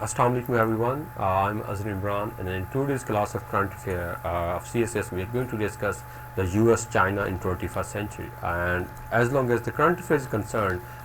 Assalamu alaikum everyone. I'm Azhar Imran, and in today's class of current affair of CSS, we are going to discuss the US-China in 21st century. And as long as the current affairs is concerned,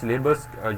syllabus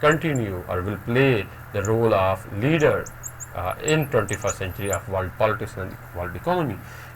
continue or will play the role of leader in 21st century of world politics and world economy.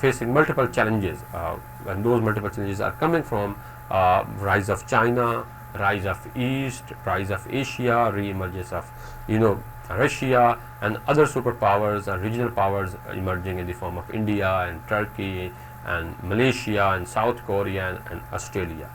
facing multiple challenges, and those multiple challenges are coming from rise of China, rise of East, rise of Asia, re-emergence of Russia and other superpowers and regional powers emerging in the form of India and Turkey and Malaysia and South Korea and Australia.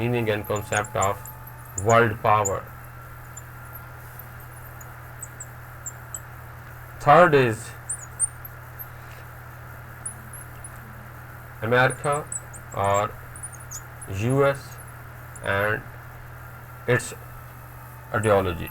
meaning and concept of world power. Third is America or US and its ideology.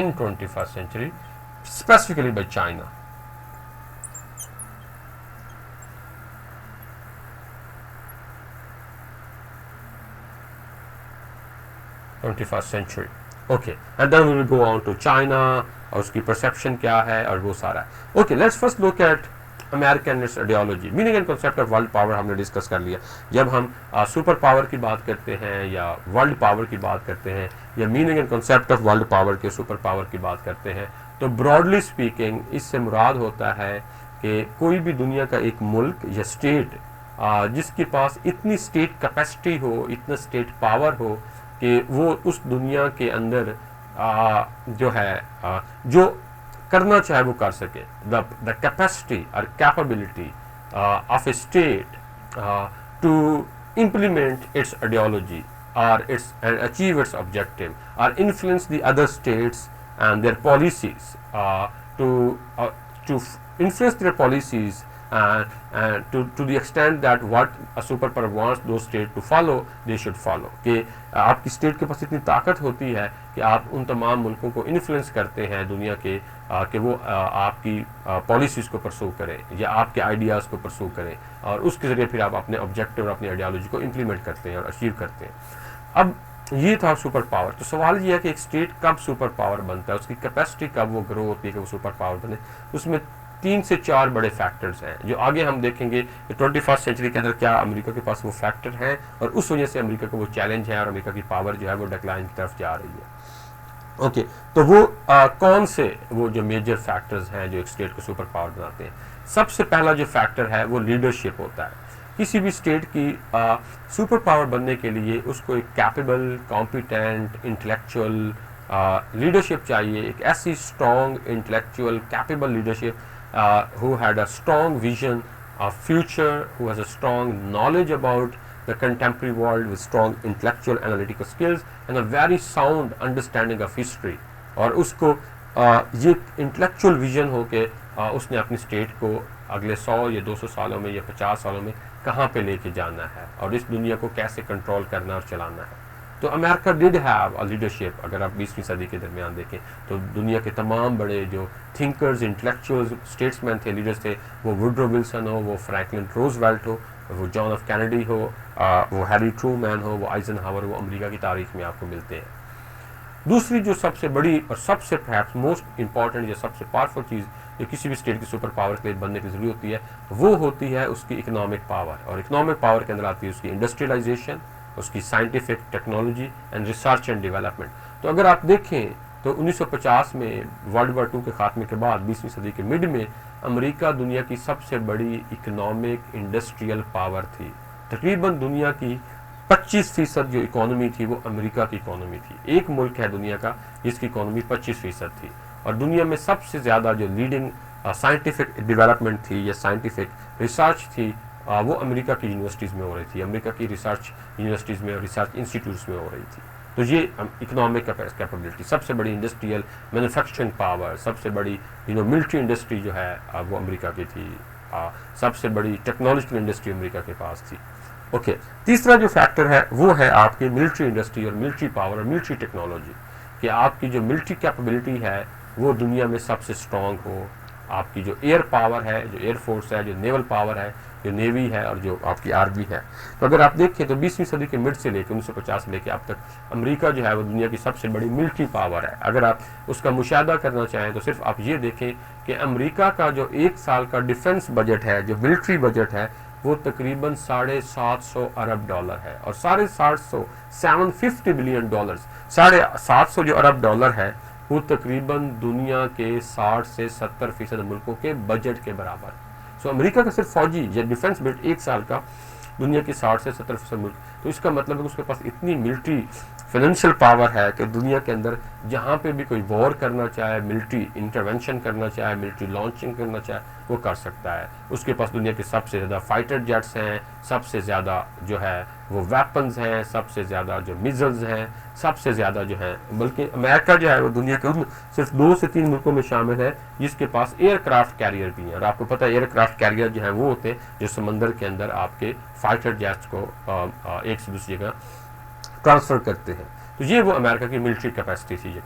in 21st century, specifically by China. 21st century. Okay, and then we will go on to China اور اس کی perception کیا ہے اور وہ سارا ہے. Okay, let's first look at American its ideology. Meaning and concept of world power ہم نے ڈسکس کر لیا. جب ہم سپر پاور کی بات کرتے ہیں یا ورلڈ پاور کی بات کرتے ہیں یا meaning and concept of world power کے سپر پاور کی بات کرتے ہیں تو براڈلی اسپیکنگ اس سے مراد ہوتا ہے کہ کوئی بھی دنیا کا ایک ملک یا اسٹیٹ جس کے پاس اتنی اسٹیٹ کیپیسٹی ہو، اتنا اسٹیٹ پاور ہو کہ وہ اس دنیا کے اندر جو ہے جو کرنا چاہے وہ کر سکے. دا کیپیسٹی اور capability of a state to implement its ideology or achieve its objective or influence the other states and their policies to influence their policies and to the extent that what a superpower wants those states to follow, they should follow. کہ آپ کی state کے پاس اتنی طاقت ہوتی ہے کہ آپ ان تمام ملکوں کو انفلوئنس کرتے ہیں دنیا کے کہ وہ آپ کی پالیسیز کو پرسو کریں یا آپ کے آئیڈیاز کو پرسو کریں اور اس کے ذریعے پھر آپ اپنے آبجیکٹیو اور اپنی آئیڈیالوجی کو امپلیمنٹ کرتے ہیں اور اچیو کرتے ہیں. اب یہ تھا سپر پاور. تو سوال یہ ہے کہ ایک اسٹیٹ کب سپر پاور بنتا ہے، اس کی کیپیسٹی کب وہ گرو ہوتی ہے کہ وہ سپر پاور بنے. اس میں 3 سے 4 بڑے فیکٹرز ہیں جو آگے ہم دیکھیں گے کہ 21st سینچری کے اندر کیا امریکہ کے پاس وہ فیکٹر ہیں اور اس وجہ سے امریکہ کو وہ چیلنج ہے اور امریکہ کی پاور جو ہے وہ ڈکلائن کی طرف جا رہی ہے. اوکے، تو وہ کون سے وہ جو میجر فیکٹرز ہیں جو ایک اسٹیٹ کو سپر پاور بناتے ہیں. سب سے پہلا جو فیکٹر ہے وہ لیڈرشپ ہوتا ہے. کسی بھی اسٹیٹ کی سپر پاور بننے کے لیے اس کو ایک کیپیبل، کمپیٹنٹ، انٹلیکچوئل لیڈرشپ چاہیے. ایک ایسی strong intellectual capable leadership who had a strong vision of future, who has a strong knowledge about the contemporary world with strong intellectual analytical skills and a very sound understanding of history. اور اس کو یہ intellectual vision ہو کہ اس نے اپنی state کو اگلے 100 یا 200 سالوں میں یا 50 سالوں میں کہاں پہ لے کے جانا ہے اور اس دنیا کو کیسے کنٹرول کرنا اور چلانا ہے. تو امریکہ ڈڈ ہیو اے لیڈرشپ. اگر آپ 20ویں صدی کے درمیان دیکھیں تو دنیا کے تمام بڑے جو تھنکرز، انٹلیکچوئلز، اسٹیٹس مین تھے، لیڈرز تھے، وہ ووڈرو ولسن ہو، وہ فرینکلن روزویلٹ ہو، وہ جان ایف کینیڈی ہو، وہ ہیری ٹرومین ہو، وہ آئزن ہاور، وہ امریکہ کی تاریخ میں آپ کو ملتے ہیں. دوسری جو سب سے بڑی اور سب سے پرہیپس موسٹ امپورٹنٹ یا سب سے پاورفل چیز جو کسی بھی اسٹیٹ کی سپر پاور کے لیے بننے کی ضروری ہوتی ہے وہ ہوتی ہے اس کی اکنامک پاور. اور اکنامک پاور کے اندر آتی ہے اس کی انڈسٹریلائزیشن، اس کی scientific technology and research and development. تو اگر آپ دیکھیں تو 1950 میں ورلڈ وار 2 کے خاتمے کے بعد 20ویں صدی کے مڈ میں امریکہ دنیا کی سب سے بڑی اکنامک انڈسٹریل پاور تھی. تقریباً دنیا کی 25% جو اکانومی تھی وہ امریکہ کی اکانومی تھی. ایک ملک ہے دنیا کا جس کی اکانومی 25% تھی اور دنیا میں سب سے زیادہ جو لیڈنگ سائنٹیفک ڈیولپمنٹ تھی یا سائنٹیفک ریسرچ تھی وہ امریکہ کی یونیورسٹیز میں ہو رہی تھی، امریکہ کی ریسرچ یونیورسٹیز میں اور ریسرچ انسٹیٹیوٹس میں ہو رہی تھی. تو یہ اکنامک کیپیبلٹی، سب سے بڑی انڈسٹریل مینوفیکچرنگ پاور، سب سے بڑی ملٹری انڈسٹری جو ہے وہ امریکہ کی تھی، سب سے بڑی ٹیکنالوجیکل انڈسٹری امریکہ کے پاس تھی. اوکے، تیسرا جو فیکٹر ہے وہ ہے آپ کی ملٹری انڈسٹری اور ملٹری پاور اور ملٹری ٹیکنالوجی، کہ آپ کی جو ملٹری کیپیبلٹی ہے وہ دنیا میں سب سے اسٹرانگ ہو. آپ کی جو ایئر پاور ہے، جو ایئر فورس ہے، جو نیول پاور ہے، جو نیوی ہے اور جو آپ کی آرمی ہے. تو اگر آپ دیکھیں تو 20ویں صدی کے مڈ سے لے کے 1950 سے لے کے اب تک امریکہ جو ہے وہ دنیا کی سب سے بڑی ملٹری پاور ہے. اگر آپ اس کا مشاہدہ کرنا چاہیں تو صرف آپ یہ دیکھیں کہ امریکہ کا جو 1 سال کا ڈیفنس بجٹ ہے، جو ملٹری بجٹ ہے، وہ تقریباً $750 ارب ہے. اور $750 بلین، $750 جو ارب ڈالر ہے وہ تقریباً دنیا کے 60 سے 70% ملکوں کے بجٹ کے برابر. سو امریکہ کا صرف فوجی یا ڈیفنس بجٹ 1 سال کا دنیا کے 60 سے 70% ملک. تو اس کا مطلب ہے کہ اس کے پاس اتنی ملٹری فائنینشیل پاور ہے کہ دنیا کے اندر جہاں پہ بھی کوئی وار کرنا چاہے، ملٹری انٹرونشن کرنا چاہے، ملٹری لانچنگ کرنا چاہے وہ کر سکتا ہے. اس کے پاس دنیا کے سب سے زیادہ فائٹر جیٹس ہیں، سب سے زیادہ جو ہے وہ ویپنز ہیں، سب سے زیادہ جو میزلز ہیں، سب سے زیادہ جو ہیں. بلکہ امریکہ جو ہے وہ دنیا کے صرف 2 سے 3 ملکوں میں شامل ہے جس کے پاس ایئر کرافٹ کیریئر بھی ہیں. اور آپ کو پتہ ہے ایئر کرافٹ کیریئر جو ہیں وہ ہوتے ہیں جو سمندر کے اندر آپ کے فائٹر جیٹس کو ایک سے دوسری جگہ ٹرانسفر کرتے ہیں. تو یہ وہ امریکہ کی ملٹری کیپیسٹی تھی. یہ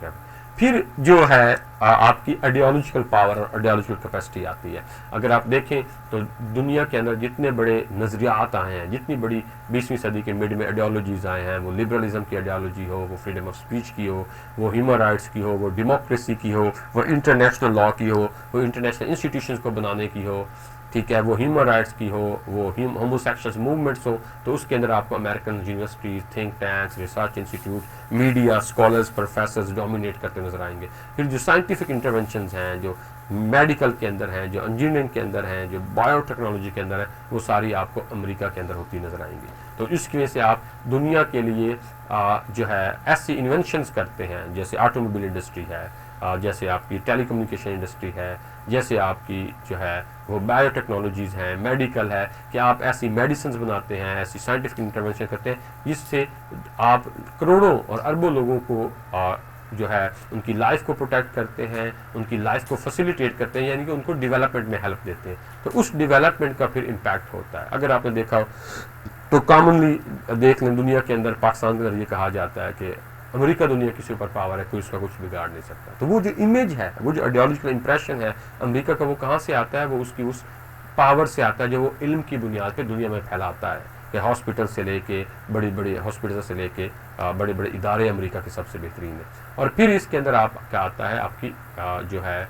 پھر جو ہے آپ کی آئیڈیالوجیکل پاور اور آئیڈیالوجیکل کیپیسٹی آتی ہے. اگر آپ دیکھیں تو دنیا کے اندر جتنے بڑے نظریات آئے ہیں، جتنی بڑی 20ویں صدی کے مڈ میں آئیڈیالوجیز آئے ہیں، وہ لبرلزم کی آئیڈیالوجی ہو، وہ فریڈم آف اسپیچ کی ہو، وہ ہیومن رائٹس کی ہو، وہ ڈیموکریسی کی ہو، وہ انٹرنیشنل لا کی ہو، وہ انٹرنیشنل انسٹیٹیوشنز کو بنانے کی ہو، ٹھیک ہے، وہ ہیومن رائٹس کی ہو، وہ ہومو سیکشلز موومنٹس ہو، تو اس کے اندر آپ کو American universities, think tanks, research institute, media, scholars, professors dominate کرتے نظر آئیں گے. پھر جو سائنٹیفک انٹرونشنز ہیں، جو میڈیکل کے اندر ہیں، جو انجینئرنگ کے اندر ہیں، جو بایو ٹیکنالوجی کے اندر ہیں، وہ ساری آپ کو امریکہ کے اندر ہوتی نظر آئیں گی. تو اس کی وجہ سے آپ دنیا کے لیے جو ہے ایسی انوینشنز کرتے ہیں، جیسے آٹو موبائل انڈسٹری ہے، جیسے آپ کی ٹیلی کمیونیکیشن انڈسٹری ہے، جیسے آپ کی جو ہے وہ بایو ٹیکنالوجیز ہیں، میڈیکل ہے، کہ آپ ایسی میڈیسنز بناتے ہیں، ایسی سائنٹیفک انٹرونشن کرتے ہیں جس سے آپ کروڑوں اور اربوں لوگوں کو جو ہے ان کی لائف کو پروٹیکٹ کرتے ہیں، ان کی لائف کو فیسیلیٹیٹ کرتے ہیں، یعنی کہ ان کو ڈیولپمنٹ میں ہیلپ دیتے ہیں. تو اس ڈیولپمنٹ کا پھر امپیکٹ ہوتا ہے. اگر آپ نے دیکھا ہو تو کامنلی دیکھ لیں دنیا کے اندر، پاکستان کے اندر یہ کہا جاتا ہے کہ امریکہ دنیا کی سپر پاور ہے، کوئی اس کا کچھ بگاڑ نہیں سکتا. تو وہ جو امیج ہے، وہ جو آئیڈیالوجیکل امپریشن ہے امریکہ کا، وہ کہاں سے آتا ہے؟ وہ اس کی اس پاور سے آتا ہے جو وہ علم کی بنیاد پہ دنیا میں پھیلاتا ہے، کہ ہاسپٹل سے لے کے بڑی بڑی ہاسپٹل سے لے کے بڑے بڑے ادارے امریکہ کے سب سے بہترین ہیں. اور پھر اس کے اندر آپ کیا آتا ہے؟ آپ کی جو ہے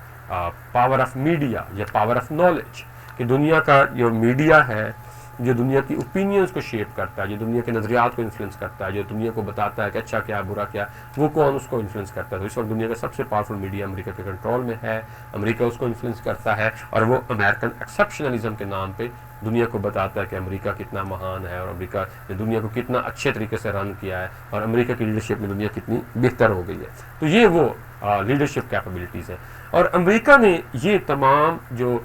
پاور آف میڈیا یا پاور آف نالج، کہ دنیا کا جو میڈیا ہے، جو دنیا کی اوپینینز کو شیپ کرتا ہے، جو دنیا کے نظریات کو انفلوئنس کرتا ہے، جو دنیا کو بتاتا ہے کہ اچھا کیا برا کیا، وہ کون اس کو انفلوئنس کرتا ہے. تو اس وقت دنیا کا سب سے پاورفل میڈیا امریکہ کے کنٹرول میں ہے، امریکہ اس کو انفلوئنس کرتا ہے، اور وہ امریکن ایکسیپشنلزم کے نام پہ دنیا کو بتاتا ہے کہ امریکہ کتنا مہان ہے، اور امریکہ نے دنیا کو کتنا اچھے طریقے سے رن کیا ہے، اور امریکہ کی لیڈرشپ میں دنیا کتنی بہتر ہو گئی ہے. تو یہ وہ لیڈرشپ کیپبلٹیز ہیں. اور امریکہ نے یہ تمام جو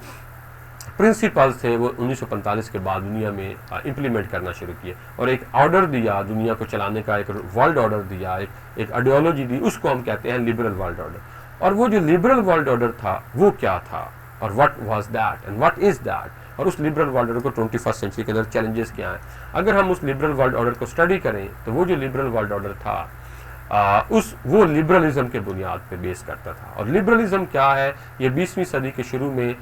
پرنسپلز تھے وہ 1945 کے بعد دنیا میں امپلیمنٹ کرنا شروع کیے، اور ایک آرڈر دیا دنیا کو چلانے کا، ایک ورلڈ آرڈر دیا، ایک آئیڈیالوجی دی. اس کو ہم کہتے ہیں لبرل ورلڈ آرڈر. اور وہ جو لبرل ورلڈ آرڈر تھا وہ کیا تھا، اور what was that and what is that, اور اس لبرل ورلڈ آرڈر کو 21 سینچری کے اندر چیلنجز کیا ہیں. اگر ہم اس لبرل ورلڈ آرڈر کو اسٹڈی کریں تو وہ جو لبرل ورلڈ آرڈر تھا وہ لبرلزم کے بنیاد پہ بیس کرتا تھا. اور لبرلزم کیا ہے؟ یہ 20ویں صدی کے شروع میں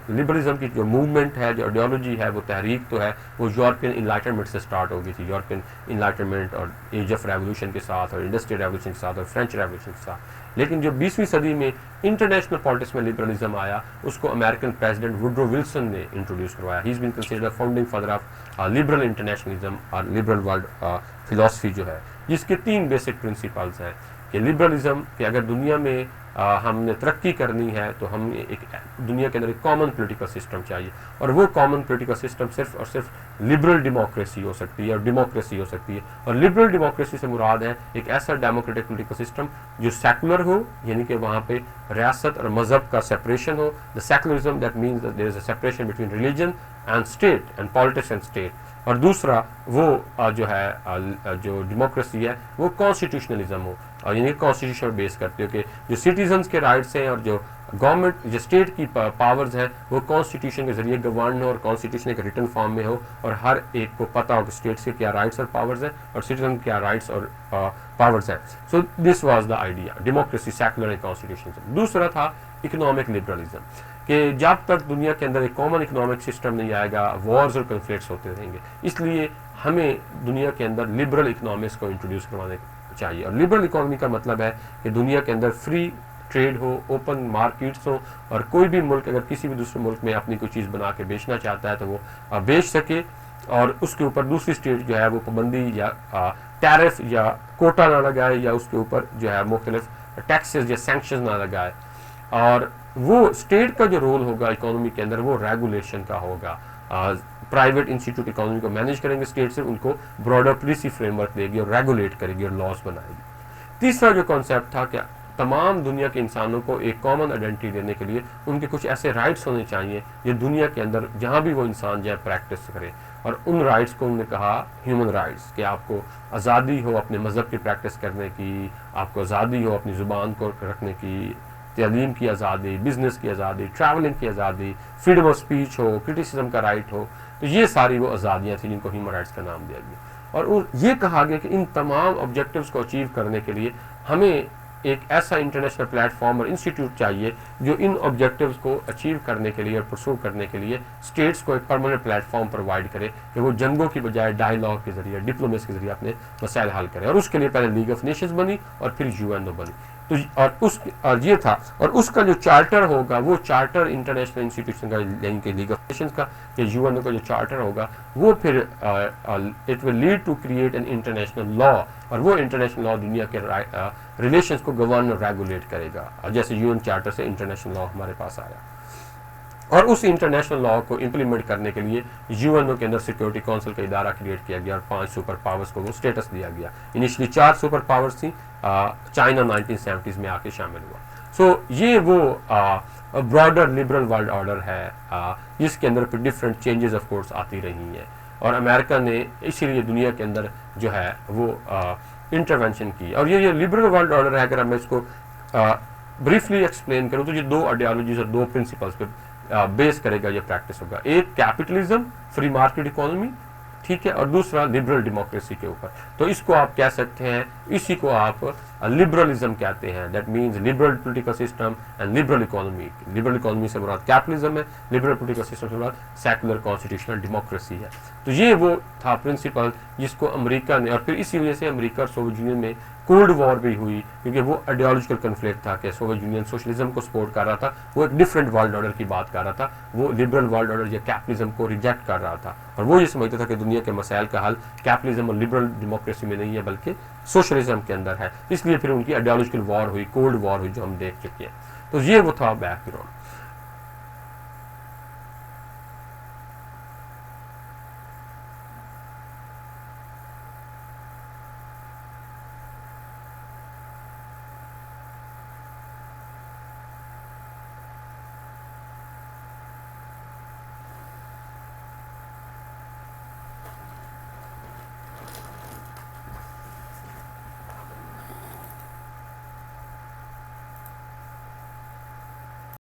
لبرلزم کی جو موومنٹ ہے، جو آئیڈیالوجی ہے، وہ تحریک تو ہے، وہ یورپین انلائٹنمنٹ سے سٹارٹ ہو گئی تھی. یورپین انلائٹنمنٹ اور ایج آف ریولوشن کے ساتھ، اور انڈسٹریل ریولوشن کے ساتھ، اور فرینچ ریولوشن کے ساتھ. لیکن جو 20ویں صدی میں انٹرنیشنل پالیٹکس میں لبرلزم آیا، اس کو امریکن پریزیڈنٹ ووڈرو ولسن نے انٹروڈیوس کروایا. He is been considered founding father of liberal internationalism اور لبرل ورلڈ فلاسفی جو ہے، جس کے 3 بیسک پرنسپلز ہیں. کہ لبرلزم، کہ اگر دنیا میں ہم نے ترقی کرنی ہے تو ہم ایک دنیا کے اندر ایک کامن پولیٹیکل سسٹم چاہیے، اور وہ کامن پولیٹیکل سسٹم صرف اور صرف لبرل ڈیموکریسی ہو سکتی ہے، اور ڈیموکریسی ہو سکتی ہے. اور لبرل ڈیموکریسی سے مراد ہے ایک ایسا ڈیموکریٹک پولیٹیکل سسٹم جو سیکولر ہو، یعنی کہ وہاں پہ ریاست اور مذہب کا سپریشن ہو. The secularism that means that there is a separation between religion and state and politics and state. اور دوسرا وہ جو ہے جو ڈیموکریسی ہے وہ کانسٹیٹیوشنلزم ہو، اور یعنی کانسٹیٹیوشن پر بیس کرتے ہو کہ جو سٹیزنز کے رائٹس ہیں اور جو گورنمنٹ جو اسٹیٹ کی پاورز ہیں وہ کانسٹیٹیوشن کے ذریعے گورن ہو، اور کانسٹیٹیوشن ایک ریٹن فارم میں ہو، اور ہر ایک کو پتہ ہو کہ اسٹیٹس کے کیا رائٹس اور پاورز ہیں اور سٹیزن کے کیا رائٹس اور پاورز ہیں. So this was the idea, democracy, secular and constitution. دوسرا تھا اکنامک لبرلزم، کہ جب تک دنیا کے اندر ایک کامن اکنامک سسٹم نہیں آئے گا، وارز اور کنفلکٹس ہوتے رہیں گے. اس لیے ہمیں دنیا کے اندر لبرل اکنامکس کو انٹروڈیوس کروانے چاہیے. اور لبرل اکانومی کا مطلب ہے کہ دنیا کے اندر فری ٹریڈ ہو، اوپن مارکیٹس ہو، اور کوئی بھی ملک اگر کسی بھی دوسرے ملک میں اپنی کوئی چیز بنا کے بیچنا چاہتا ہے تو وہ بیچ سکے، اور اس کے اوپر دوسری اسٹیٹ جو ہے وہ پابندی یا ٹیرف یا کوٹا نہ لگائے، یا اس کے اوپر جو ہے مختلف ٹیکسز یا سینکشنز نہ لگائے. اور وہ اسٹیٹ کا جو رول ہوگا اکانومی کے اندر وہ ریگولیشن کا ہوگا. پرائیویٹ انسٹیٹیوٹ اکانومی کو مینیج کریں گے اسٹیٹ سے، ان کو براڈر پالیسی فریم ورک دے گی اور ریگولیٹ کرے گی اور لاس بنائے گی. تیسرا جو کانسیپٹ تھا کہ تمام دنیا کے انسانوں کو ایک کامن آئیڈینٹی دینے کے لیے ان کے کچھ ایسے رائٹس ہونے چاہیے جو دنیا کے اندر جہاں بھی وہ انسان جائے پریکٹس کرے. اور ان رائٹس کو انہوں نے کہا ہیومن رائٹس، کہ آپ کو آزادی ہو اپنے مذہب کی پریکٹس کرنے کی، آپ کو آزادی ہو اپنی زبان کو رکھنے کی، تعلیم کی آزادی، بزنس کی آزادی، ٹریولنگ کی آزادی، freedom of speech who, criticism کا رائٹ ہو. تو یہ ساری وہ آزادیاں تھیں جن کو ہیومن رائٹس کا نام دیا گیا. اور یہ کہا گیا کہ ان تمام آبجیکٹیوز کو اچیو کرنے کے لیے ہمیں ایک ایسا انٹرنیشنل پلیٹ فارم اور انسٹیٹیوٹ چاہیے جو ان آبجیکٹیوز کو اچیو کرنے کے لیے اور پرسو کرنے کے لیے اسٹیٹس کو ایک پرماننٹ پلیٹ فارم پرووائڈ کرے کہ وہ جنگوں کی بجائے ڈائیلاگ کے ذریعے ڈپلومیسی کے ذریعے اپنے مسائل حل کرے. اور اس کے لیے پہلے لیگ آف نیشنز بنی اور پھر UN بنی. تو اور یہ تھا, اور اس کا جو چارٹر ہوگا وہ چارٹر انٹرنیشنل انسٹیٹیوشن کا یعنی کہ لیگ آف نیشنز کا یا UN کا جو چارٹر ہوگا وہ پھر it will lead to create an international law, اور وہ انٹرنیشنل لا دنیا کے ریلیشنز کو گورن اور ریگولیٹ کرے گا, جیسے UN چارٹر سے انٹرنیشنل لا ہمارے پاس آیا. اور اس انٹرنیشنل لا کو امپلیمنٹ کرنے کے لیے UN کے اندر سیکورٹی کونسل کا ادارہ کریٹ کیا گیا اور 5 سپر پاورز کو وہ اسٹیٹس دیا گیا. انیشلی 4 سپر پاورز تھیں, چائنا 1970s میں آ کے شامل ہوا. سو یہ وہ براڈر لبرل ورلڈ آرڈر ہے جس کے اندر پھر ڈفرینٹ چینجز آف کورس آتی رہی ہیں, اور امریکہ نے اسی لیے دنیا کے اندر جو ہے وہ انٹروینشن کی. اور یہ لبرل ورلڈ آرڈر ہے, اگر میں اس کو بریفلی ایکسپلین کروں تو یہ 2 آئیڈیالوجیز اور 2 پرنسپلس پہ بیس کرے گا یہ پریکٹس ہوگا. ایک کیپٹلزم فری مارکیٹ اکانومی, ٹھیک ہے, اور دوسرا لبرل ڈیموکریسی کے اوپر. تو اس کو آپ کہہ سکتے ہیں, اسی کو آپ لبرلزم کہتے ہیں. That means liberal political system and liberal economy. Liberal economy سے مراد کیپٹلزم ہے, لبرل پولیٹیکل سسٹم سے مراد سیکولر کانسٹیٹیوشنل ڈیموکریسی ہے. تو یہ وہ تھا پرنسپل جس کو امریکہ نے, اور پھر اسی وجہ سے امریکہ اور سوویت یونین میں کولڈ وار بھی ہوئی, کیونکہ وہ آئیڈیالوجیکل کنفلکٹ تھا کہ سوویت یونین سوشلزم کو سپورٹ کر رہا تھا, وہ ایک ڈفرینٹ ورلڈ آرڈر کی بات کر رہا تھا, وہ لبرل ورلڈ آرڈر یا کیپٹلزم کو ریجیکٹ کر رہا تھا, اور وہ یہ سمجھتا تھا کہ دنیا کے مسائل کا حل کیپٹلزم اور لبرل ڈیموکریسی میں نہیں ہے بلکہ سوشلزم کے اندر ہے. اس لیے پھر ان کی آئیڈیالوجیکل وار ہوئی, کولڈ وار ہوئی, جو ہم دیکھ چکے ہیں. تو یہ وہ تھا بیک گراؤنڈ.